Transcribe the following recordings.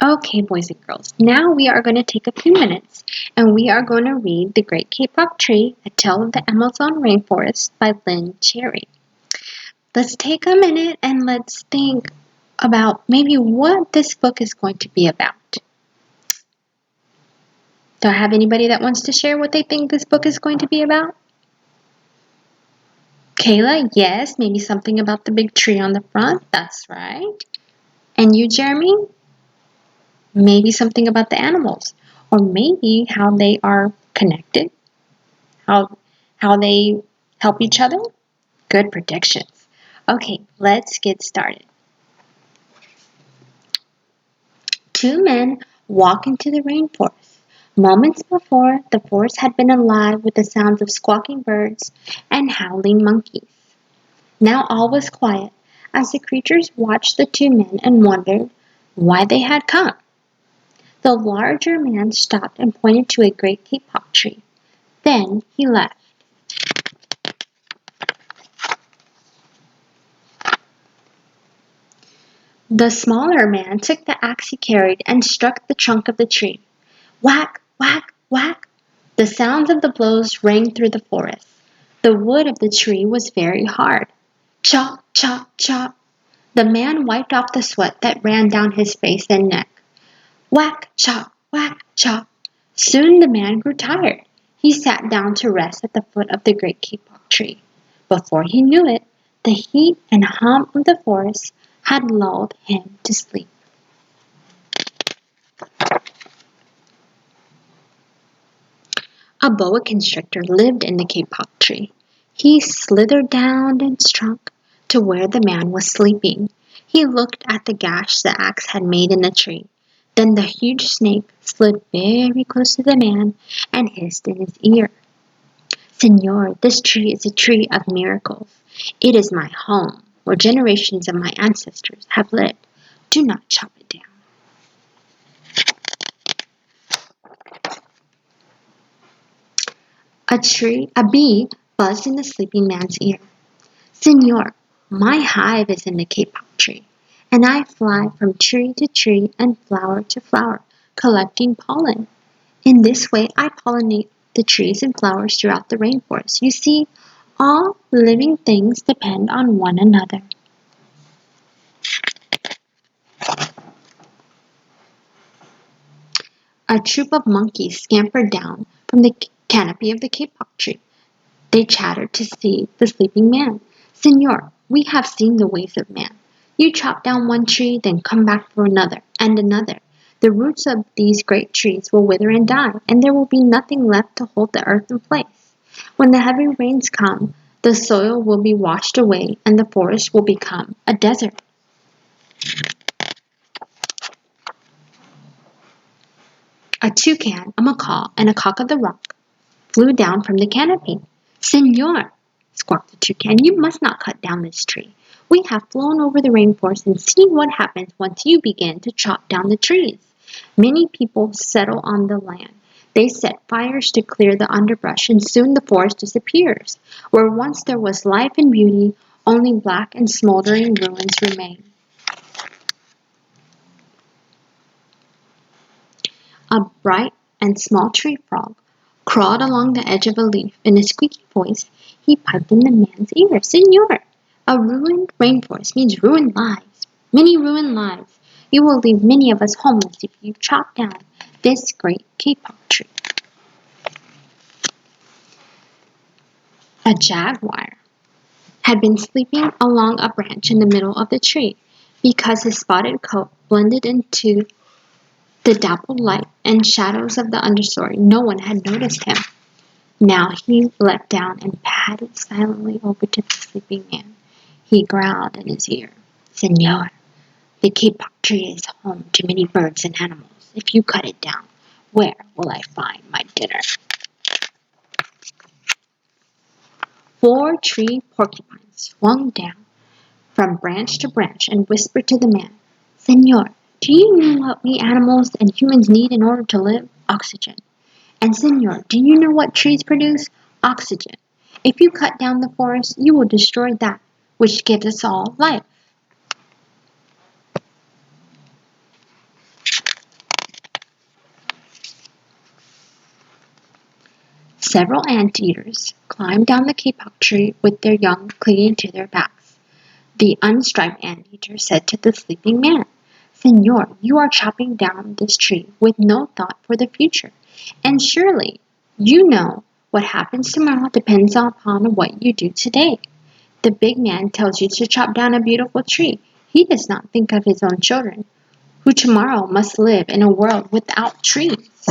Okay, boys and girls, now we are going to take a few minutes and we are going to read The Great Kapok Tree, A Tale of the Amazon Rainforest by Lynn Cherry. Let's take a minute and let's think about maybe what this book is going to be about. Do I have anybody that wants to share what they think this book is going to be about? Kayla, yes, maybe something about the big tree on the front. That's right. And you, Jeremy? Maybe something about the animals, or maybe how they are connected, how they help each other. Good predictions. Okay, let's get started. Two men walk into the rainforest. Moments before, the forest had been alive with the sounds of squawking birds and howling monkeys. Now all was quiet as the creatures watched the two men and wondered why they had come. The larger man stopped and pointed to a great kapok tree. Then he left. The smaller man took the axe he carried and struck the trunk of the tree. Whack, whack, whack! The sounds of the blows rang through the forest. The wood of the tree was very hard. Chop, chop, chop! The man wiped off the sweat that ran down his face and neck. Whack, chop, whack, chop! Soon the man grew tired. He sat down to rest at the foot of the great kapok tree. Before he knew it, the heat and hum of the forest had lulled him to sleep. A boa constrictor lived in the kapok tree. He slithered down its trunk to where the man was sleeping. He looked at the gash the axe had made in the tree. Then the huge snake slid very close to the man and hissed in his ear. Senor, this tree is a tree of miracles. It is my home, where generations of my ancestors have lived. Do not chop it down. A bee buzzed in the sleeping man's ear. Senor, my hive is in the kapok tree, and I fly from tree to tree and flower to flower, collecting pollen. In this way, I pollinate the trees and flowers throughout the rainforest. You see, all living things depend on one another. A troop of monkeys scampered down from the canopy of the kapok tree. They chattered to see the sleeping man. Senor, we have seen the ways of man. You chop down one tree, then come back for another and another. The roots of these great trees will wither and die, and there will be nothing left to hold the earth in place. When the heavy rains come, the soil will be washed away, and the forest will become a desert. A toucan, a macaw, and a cock of the rock flew down from the canopy. Senor, squawked the toucan, you must not cut down this tree. We have flown over the rainforest and seen what happens once you begin to chop down the trees. Many people settle on the land. They set fires to clear the underbrush, and soon the forest disappears. Where once there was life and beauty, only black and smoldering ruins remain. A bright and small tree frog crawled along the edge of a leaf. In a squeaky voice, he piped in the man's ear. Senor, a ruined rainforest means ruined lives. Many ruined lives. You will leave many of us homeless if you chop down this great kapok tree. A jaguar had been sleeping along a branch in the middle of the tree. Because his spotted coat blended into the dappled light and shadows of the understory, no one had noticed him. Now he leapt down and padded silently over to the sleeping man. He growled in his ear, Senor, the kapok tree is home to many birds and animals. If you cut it down, where will I find my dinner? 4 tree porcupines swung down from branch to branch and whispered to the man, Senor, do you know what we animals and humans need in order to live? Oxygen. And Senor, do you know what trees produce? Oxygen. If you cut down the forest, you will destroy that which gives us all life. Several anteaters climbed down the kapok tree with their young clinging to their backs. The unstriped anteater said to the sleeping man, "Señor, you are chopping down this tree with no thought for the future, and surely you know what happens tomorrow depends upon what you do today. The big man tells you to chop down a beautiful tree. He does not think of his own children, who tomorrow must live in a world without trees."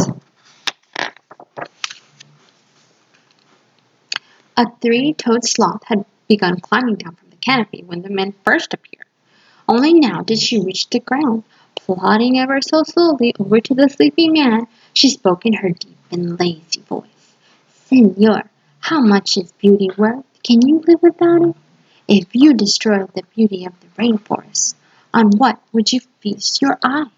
A three-toed sloth had begun climbing down from the canopy when the men first appeared. Only now did she reach the ground. Plodding ever so slowly over to the sleeping man, she spoke in her deep and lazy voice. "Señor, how much is beauty worth? Can you live without it? If you destroy the beauty of the rainforest, on what would you feast your eye?"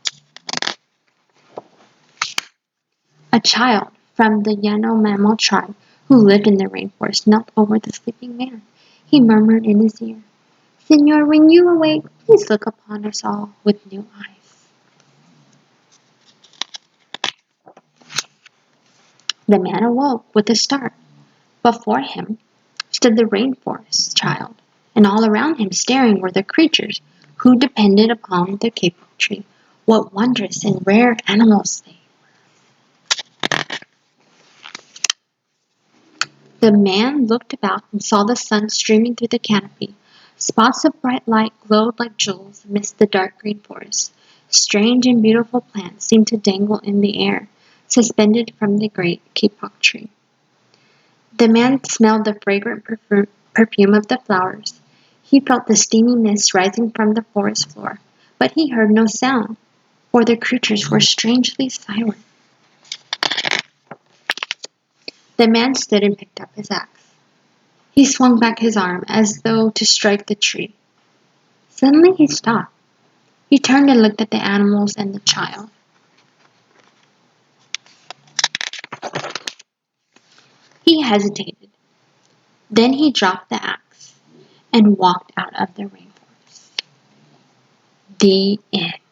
A child from the Yanomamo tribe who lived in the rainforest knelt over the sleeping man. He murmured in his ear, "Señor, when you awake, please look upon us all with new eyes." The man awoke with a start. Before him stood the rainforest child, and all around him staring were the creatures who depended upon the kapok tree. What wondrous and rare animals they! The man looked about and saw the sun streaming through the canopy. Spots of bright light glowed like jewels amidst the dark green forest. Strange and beautiful plants seemed to dangle in the air, suspended from the great kapok tree. The man smelled the fragrant perfume of the flowers. He felt the steamy mist rising from the forest floor, but he heard no sound, for the creatures were strangely silent. The man stood and picked up his axe. He swung back his arm as though to strike the tree. Suddenly he stopped. He turned and looked at the animals and the child. He hesitated. Then he dropped the axe and walked out of the rainforest. The end.